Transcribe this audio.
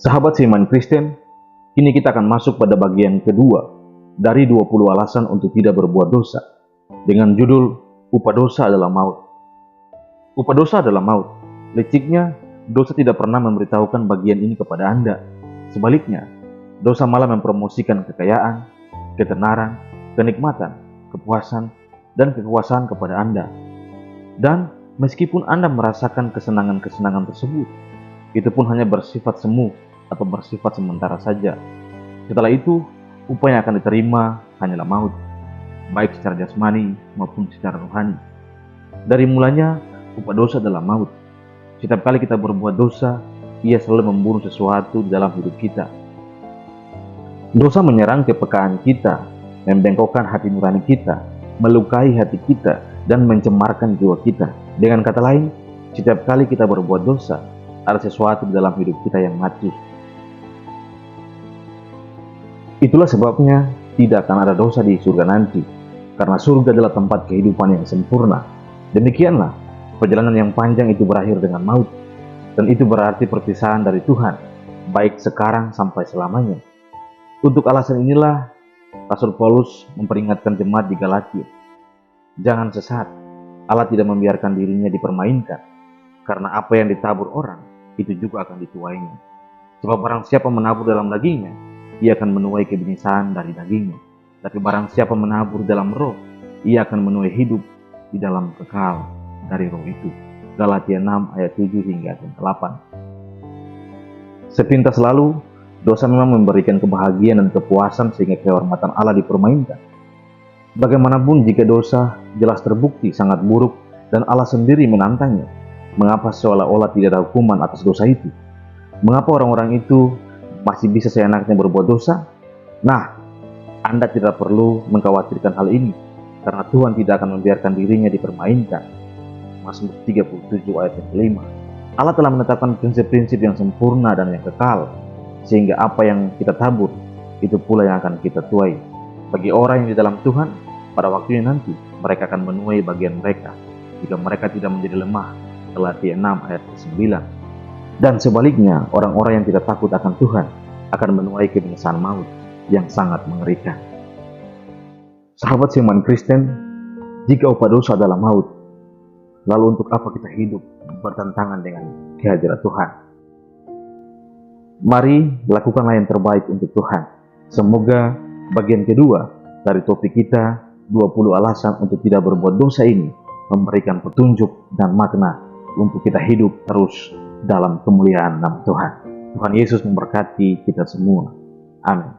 Sahabat seiman Kristen, kini kita akan masuk pada bagian kedua dari 20 alasan untuk tidak berbuat dosa dengan judul upah dosa adalah maut. Upah dosa adalah maut. Liciknya, dosa tidak pernah memberitahukan bagian ini kepada Anda. Sebaliknya, dosa malah mempromosikan kekayaan, ketenaran, kenikmatan, kepuasan, dan kekuasaan kepada Anda. Dan meskipun Anda merasakan kesenangan-kesenangan tersebut, itu pun hanya bersifat semu atau bersifat sementara saja. Setelah itu, upah yang akan diterima hanyalah maut, baik secara jasmani maupun secara rohani. Dari mulanya, upah dosa adalah maut. Setiap kali kita berbuat dosa, ia selalu membunuh sesuatu di dalam hidup kita. Dosa menyerang kepekaan kita, membengkokkan hati nurani kita, melukai hati kita, dan mencemarkan jiwa kita. Dengan kata lain, setiap kali kita berbuat dosa, ada sesuatu di dalam hidup kita yang mati. Itulah sebabnya tidak akan ada dosa di surga nanti, karena surga adalah tempat kehidupan yang sempurna. Demikianlah, perjalanan yang panjang itu berakhir dengan maut, dan itu berarti perpisahan dari Tuhan, baik sekarang sampai selamanya. Untuk alasan inilah, Rasul Paulus memperingatkan jemaat di Galatia, jangan sesat, Allah tidak membiarkan dirinya dipermainkan, karena apa yang ditabur orang, itu juga akan dituainya. Sebab barang siapa menabur dalam dagingnya, ia akan menuai kebinasaan dari dagingnya. Tapi barang siapa menabur dalam roh, ia akan menuai hidup di dalam kekal dari roh itu. Galatia 6 ayat 7 hingga 8. Sepintas lalu, dosa memang memberikan kebahagiaan dan kepuasan sehingga kehormatan Allah dipermainkan. Bagaimanapun jika dosa jelas terbukti sangat buruk dan Allah sendiri menantangnya, mengapa seolah-olah tidak ada hukuman atas dosa itu? Mengapa orang-orang itu masih bisa seenaknya berbuat dosa? Nah, Anda tidak perlu mengkhawatirkan hal ini, karena Tuhan tidak akan membiarkan dirinya dipermainkan. Mazmur 37 ayat 5. Allah telah menetapkan prinsip-prinsip yang sempurna dan yang kekal, sehingga apa yang kita tabur, itu pula yang akan kita tuai. Bagi orang yang di dalam Tuhan, pada waktunya nanti, mereka akan menuai bagian mereka, jika mereka tidak menjadi lemah. Galatia 6 ayat 9. Dan sebaliknya, orang-orang yang tidak takut akan Tuhan akan menuai kebinasaan maut yang sangat mengerikan. Sahabat seiman Kristen, jika upah dosa adalah maut, lalu untuk apa kita hidup bertentangan dengan kehadiran Tuhan? Mari lakukanlah yang terbaik untuk Tuhan. Semoga bagian kedua dari topik kita, 20 alasan untuk tidak berbuat dosa ini, memberikan petunjuk dan makna untuk kita hidup terus dalam kemuliaan nama Tuhan. Tuhan Yesus memberkati kita semua. Amin.